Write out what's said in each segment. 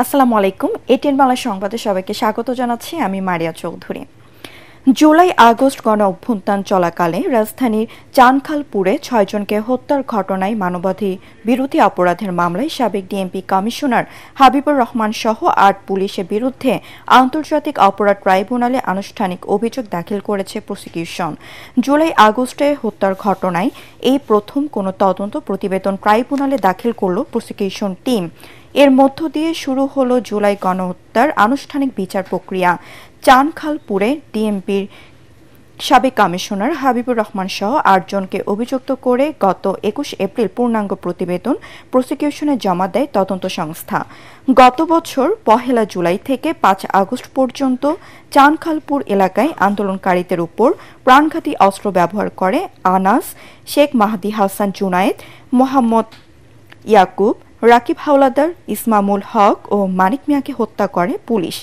আসসালামু আলাইকুম। এটিএন বাংলা সংবাদে সবাইকে স্বাগত জানাচ্ছি। আমি মারিয়া চৌধুরী। জুলাই আগস্ট গণ অভ্যুত্থান চলাকালে রাজধানীর চানখালপুরে ৬ জনকে হত্যার ঘটনায় মানবাধিকার বিরোধী অপরাধের মামলায় সাবেক ডিএমপি কমিশনার হাবিবুর রহমান সহ ৮ পুলিশের বিরুদ্ধে আন্তর্জাতিক অপরাধ ট্রাইব্যুনালে আনুষ্ঠানিক অভিযোগ দাখিল করেছে প্রসিকিউশন। জুলাই আগস্টে হত্যার ঘটনায় এই প্রথম কোনো তদন্ত প্রতিবেদন ট্রাইব্যুনালে দাখিল করল প্রসিকিউশন টিম। এর মধ্য দিয়ে শুরু হলো জুলাই গণহত্যার আনুষ্ঠানিক বিচার প্রক্রিয়া। চানখালপুরে ডিএমপির সাবেক কমিশনার হাবিবুর রহমান সহ ৮ জনকে অভিযুক্ত করে গত ২১ এপ্রিল পূর্ণাঙ্গ প্রতিবেদন প্রসিকিউশনে জমা দেয় তদন্ত সংস্থা। গত বছর ১ জুলাই থেকে ৫ আগস্ট পর্যন্ত চানখালপুর এলাকায় আন্দোলনকারীদের উপর প্রাণঘাতী অস্ত্র ব্যবহার করে আনাস, শেখ মাহদি হাসান জুনায়েদ, মোহাম্মদ ইয়াকুব, রাকিব হাওলাদার, ইসমামুল হক ও মানিক মিয়াকে হত্যা করে পুলিশ।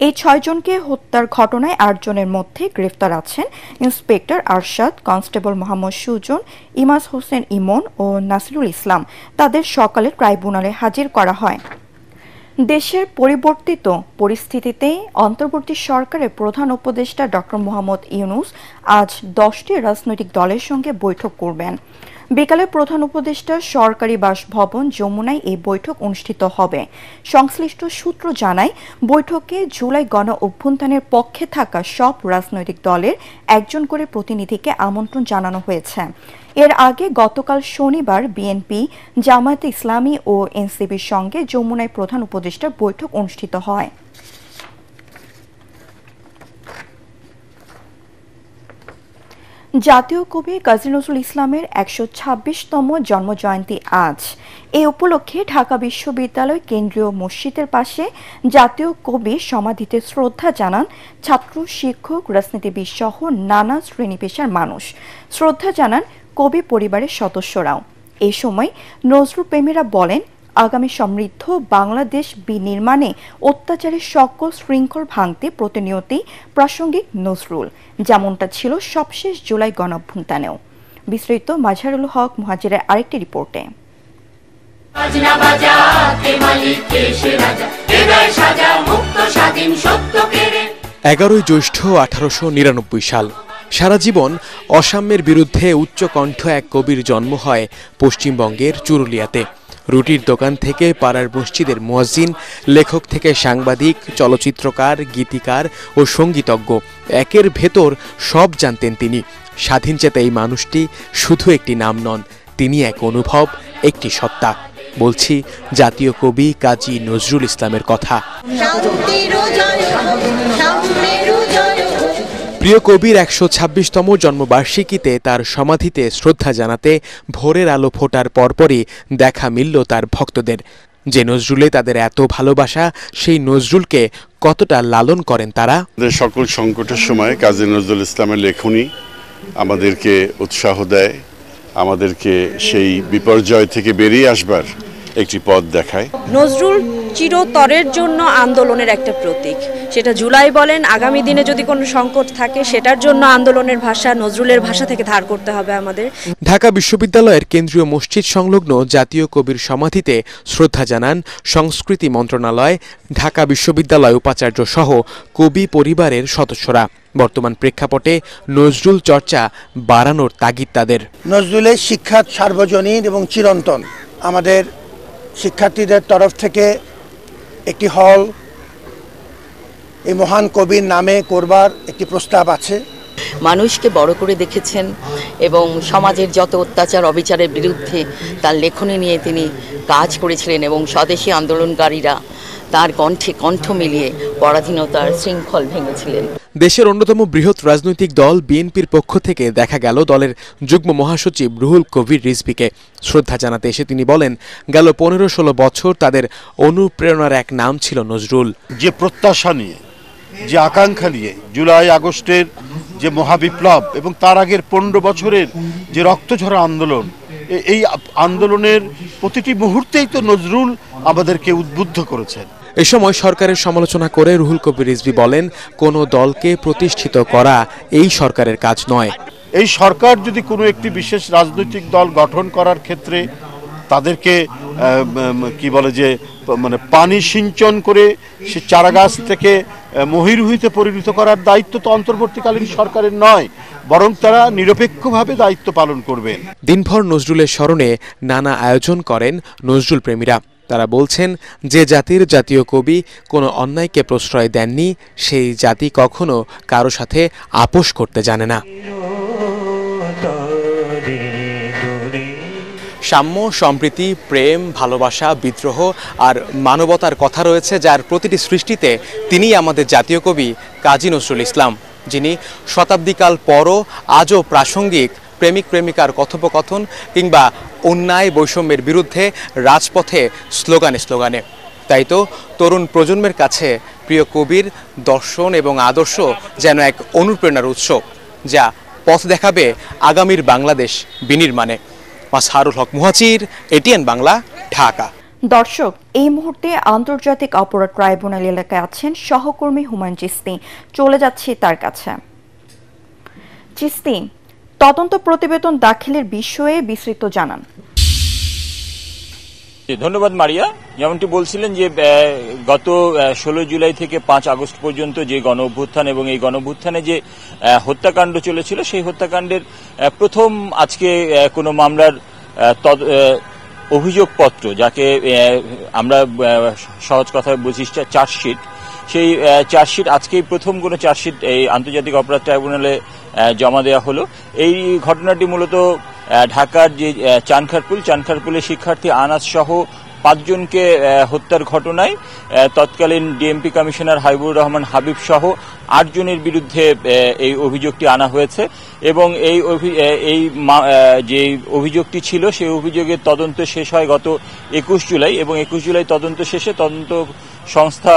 এই ৬ জনকে হত্যার ঘটনায় ৮ জনের মধ্যে গ্রেফতার আছেন ইন্সপেক্টর আরশাদ, কনস্টেবল মোহাম্মদ সুজন, ইমাজ হোসেন ইমন ও নাসিরুল ইসলাম। তাদের সকালে ট্রাইব্যুনালে হাজির করা হয়। দেশের পরিবর্তিত পরিস্থিতিতে অন্তর্বর্তী সরকারের প্রধান উপদেষ্টা ড. মোহাম্মদ ইউনূস আজ ১০টি রাজনৈতিক দলের সঙ্গে বৈঠক করবেন। বিকালে প্রধান উপদেষ্টা সরকারি বাসভবন যমুনায় এই বৈঠক অনুষ্ঠিত হবে। সংশ্লিষ্ট সূত্র জানায়, বৈঠকে জুলাই গণ অভ্যুত্থানের পক্ষে থাকা সব রাজনৈতিক দলের একজন করে প্রতিনিধিকে আমন্ত্রণ জানানো হয়েছে। এর আগে গতকাল শনিবার বিএনপি, জামায়াতে ইসলামী ও এনসিপির সঙ্গে যমুনায় প্রধান উপদেষ্টার বৈঠক অনুষ্ঠিত হয়। জাতীয় কবি কাজী নজরুল ইসলামের ১২৬তম জন্মজয়ন্তী আজ। এই উপলক্ষে ঢাকা বিশ্ববিদ্যালয় কেন্দ্রীয় মসজিদের পাশে জাতীয় কবির সমাধিতে শ্রদ্ধা জানান ছাত্র, শিক্ষক, রাজনীতিবিদ সহ নানা শ্রেণী পেশার মানুষ। শ্রদ্ধা জানান কবি পরিবারের সদস্যরাও। এ সময় নজরুল প্রেমীরা বলেন, আগামী সমৃদ্ধ বাংলাদেশ বিনির্মাণে অত্যাচারের সকল শৃঙ্খল ভাঙতে প্রতিনিয়তই প্রাসঙ্গিক নজরুল, যেমনটা ছিল সবশেষ জুলাই গণঅভ্যুত্থানেও। বিস্তারিত মাঝহারুল হক মুহাজিরের আরেকটি রিপোর্টে। ১১ জ্যৈষ্ঠ ১৮৯৯ সাল। সারা জীবন অসাম্যের বিরুদ্ধে উচ্চকণ্ঠ এক কবির জন্ম হয় পশ্চিমবঙ্গের চুরুলিয়াতে। রুটির দোকান থেকে পাড়ার মসজিদের মুয়াজ্জিন, লেখক থেকে সাংবাদিক, চলচ্চিত্রকার, গীতিকার ও সঙ্গীতজ্ঞ, একের ভেতর সব জানতেন তিনি। স্বাধীনচেতা এই মানুষটি শুধু একটি নাম নন, তিনি এক অনুভব, একটি সত্তা। বলছি জাতীয় কবি কাজী নজরুল ইসলামের কথা। প্রিয় কবির ১২৬তম জন্মবার্ষিকীতে তার সমাধিতে শ্রদ্ধা জানাতে ভোরের আলো ফোটার পরপরই দেখা মিলল তার ভক্তদের। যে নজরুলে তাদের এত ভালোবাসা, সেই নজরুলকে কতটা লালন করেন তারা। সকল সংকটের সময় কাজী নজরুল ইসলামের লেখনী আমাদেরকে উৎসাহ দেয়, আমাদেরকে সেই বিপর্যয় থেকে বেরিয়ে আসবার একটি পথ দেখায়। নজরুল চিরতরের জন্য আন্দোলনের একটা প্রতীক। সেটা জুলাই বলেন, আগামী দিনে যদি কোনো সংকট থাকে সেটার জন্য আন্দোলনের ভাষা নজরুলের ভাষা থেকে ধার করতে হবে আমাদের। ঢাকা বিশ্ববিদ্যালয়ের কেন্দ্রীয় মসজিদ সংলগ্ন জাতীয় কবির সমাধিতে শ্রদ্ধা জানান সংস্কৃতি মন্ত্রণালয়, ঢাকা বিশ্ববিদ্যালয় উপাচার্য সহ কবি পরিবারের সদস্যরা। বর্তমান প্রেক্ষাপটে নজরুল চর্চা বাড়ানোর তাগিদ তাদের। নজরুলের শিক্ষা সার্বজনীন এবং চিরন্তন। আমাদের শিক্ষার্থীদের তরফ থেকে একটি হল এই মহান কবির নামে করবার একটি প্রস্তাব আছে। মানুষকে বড় করে দেখেছেন এবং সমাজের যত অত্যাচার অবিচারের বিরুদ্ধে তার লেখনী নিয়ে তিনি কাজ করেছিলেন এবং স্বদেশী আন্দোলনকারীরা তার কণ্ঠে কণ্ঠ মিলিয়ে পরাধীনতার শৃঙ্খল ভেঙেছিলেন। দেশের অন্যতম বৃহৎ রাজনৈতিক দল বিএনপির পক্ষ থেকে দেখা গেল দলের যুগ্ম মহাসচিব রুহুল কবির রিজভীকে। শ্রদ্ধা জানাতে এসে তিনি বলেন, গেল ১৫-১৬ বছর তাদের অনুপ্রেরণার এক নাম ছিল নজরুল। যে প্রত্যাশা নিয়ে, যে আকাঙ্ক্ষা নিয়ে জুলাই আগস্টের যে মহাবিপ্লব এবং তার আগের ১৫ বছরের যে রক্তঝরা আন্দোলন, এই আন্দোলনের প্রতিটি মুহূর্তেই তো নজরুল আমাদেরকে উদ্বুদ্ধ করেছেন। এ সময় সরকারের সমালোচনা করে রুহুল কবির রিজভী বলেন, কোনো দলকে প্রতিষ্ঠিত করা এই সরকারের কাজ নয়। এই সরকার যদি কোনো একটি বিশেষ রাজনৈতিক দল গঠন করার ক্ষেত্রে তাদেরকে কি বলে যে মানে পানি সিঞ্চন করে সে চারাগাছ থেকে মহিরুহিতে পরিণত করার দায়িত্ব তো অন্তর্বর্তীকালীন সরকারের নয়, বরং তারা নিরপেক্ষভাবে দায়িত্ব পালন করবেন। দিনভর নজরুলের স্মরণে নানা আয়োজন করেন নজরুল প্রেমীরা। তারা বলছেন, যে জাতির জাতীয় কবি কোনো অন্যায়কে প্রশ্রয় দেননি, সেই জাতি কখনো কারো সাথে আপোষ করতে জানে না। সাম্য, সম্প্রীতি, প্রেম, ভালোবাসা, বিদ্রোহ আর মানবতার কথা রয়েছে, যার প্রতিটি সৃষ্টিতে তিনিই আমাদের জাতীয় কবি কাজী নজরুল ইসলাম, যিনি শতাব্দীকাল পরও আজও প্রাসঙ্গিক প্রেমিক প্রেমিকার কথোপকথন কিংবা অন্যায় বৈষম্যের বিরুদ্ধে রাজপথে স্লোগানে স্লোগানে। তাই তো তরুণ প্রজন্মের কাছে প্রিয় কবির দর্শন এবং আদর্শ যেন এক অনুপ্রেরণার উৎস, যা পথ দেখাবে আগামীর বাংলাদেশ বিনির্মাণে। মাসহারুল হক মুহাজির, এটিএন বাংলা, ঢাকা। দর্শক, এই মুহূর্তে আন্তর্জাতিক অপরাধ ট্রাইব্যুনাল এলাকায় আছেন সহকর্মী হুমায়ুন চিস্তি। চলে যাচ্ছি তার কাছে। চিস্তি, তদন্ত প্রতিবেদন দাখিলের বিষয়ে বিস্তৃত জানান। ধন্যবাদ মারিয়া। যেমনটি বলছিলেন যে গত 16 জুলাই থেকে 5 আগস্ট পর্যন্ত যে গণ অভ্যুত্থান এবং এই গণ অভ্যুত্থানে যে হত্যাকাণ্ড চলেছিল, সেই হত্যাকাণ্ডের প্রথম আজকে কোনো মামলার অভিযোগপত্র, যাকে আমরা সহজ কথায় বুঝি চার্জশিট, সেই চার্জশিট আজকেই প্রথম কোনো চার্জশিট এই আন্তর্জাতিক অপরাধ ট্রাইব্যুনালে জমা দেওয়া হলো। এই ঘটনাটি মূলত ঢাকার যে চানখারপুলের শিক্ষার্থী আনাস সহ 5 জনকে হত্যার ঘটনায় তৎকালীন ডিএমপি কমিশনার হাবিবুর রহমান হাবিব সহ 8 জনের বিরুদ্ধে এই অভিযোগটি আনা হয়েছে এবং এই যে অভিযোগটি ছিল সেই অভিযোগের তদন্ত শেষ হয় গত 21 জুলাই এবং 21 জুলাই তদন্ত শেষে তদন্ত সংস্থা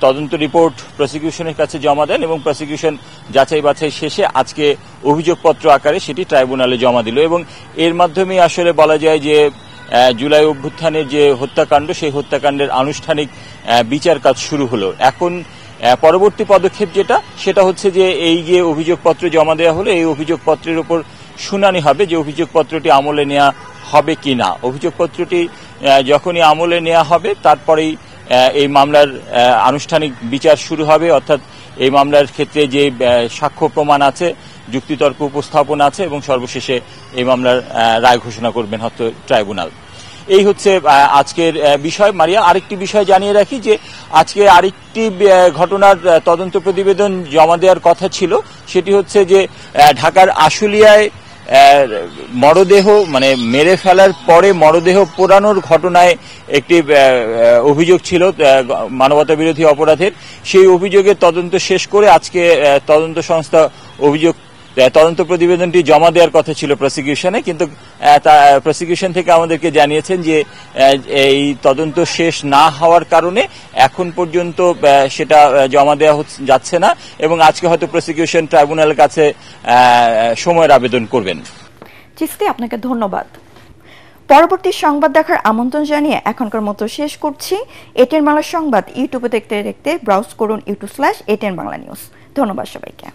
তদন্ত রিপোর্ট প্রসিকিউশনের কাছে জমা দেন এবং প্রসিকিউশন যাচাই বাছাই শেষে আজকে অভিযোগপত্র আকারে সেটি ট্রাইব্যুনালে জমা দিল এবং এর মাধ্যমে আসলে বলা যায় যে জুলাই অভ্যুত্থানের যে হত্যাকাণ্ড, সেই হত্যাকাণ্ডের আনুষ্ঠানিক বিচার কাজ শুরু হলো। এখন পরবর্তী পদক্ষেপ সেটা হচ্ছে যে এই যে অভিযোগপত্র জমা দেওয়া হলো, এই অভিযোগপত্রের উপর শুনানি হবে যে অভিযোগপত্রটি আমলে নেওয়া হবে কিনা। অভিযোগপত্রটি যখনই আমলে নেওয়া হবে তারপরেই এই মামলার আনুষ্ঠানিক বিচার শুরু হবে, অর্থাৎ এই মামলার ক্ষেত্রে যে সাক্ষ্য প্রমাণ আছে, যুক্তিতর্ক উপস্থাপন আছে এবং সর্বশেষে এই মামলার রায় ঘোষণা করবেন হয়তো ট্রাইব্যুনাল। এই হচ্ছে আজকের বিষয়। মারিয়া, আরেকটি বিষয় জানিয়ে রাখি যে আজকে আরেকটি ঘটনার তদন্ত প্রতিবেদন জমা দেওয়ার কথা ছিল, সেটি হচ্ছে যে ঢাকার আশুলিয়ায় মরদেহ মানে মেরে ফেলার পরে মরদেহ পোড়ানোর ঘটনায় একটি অভিযোগ ছিল মানবতা বিরোধী অপরাধের। সেই অভিযোগের তদন্ত শেষ করে আজকে তদন্ত সংস্থা তদন্ত প্রতিবেদনটি জমা দেওয়ার কথা ছিল প্রসিকিউশনে, কিন্তু প্রসিকিউশন থেকে আমাদেরকে জানিয়েছেন যে এই তদন্ত শেষ না হওয়ার কারণে এখন পর্যন্ত সেটা জমা দেওয়া যাচ্ছে না এবং আজকে হয়তো প্রসিকিউশন ট্রাইব্যুনালের কাছে সময়ের আবেদন করবেন। চিস্তি, আপনাকে ধন্যবাদ। পরবর্তী সংবাদ দেখার আমন্ত্রণ জানিয়ে এখনকার মতো শেষ করছি। এটিএন বাংলা সংবাদ ইউটিউবে দেখতে দেখতে ব্রাউজ করুন youtube/ATN বাংলা নিউজ। ধন্যবাদ সবাইকে।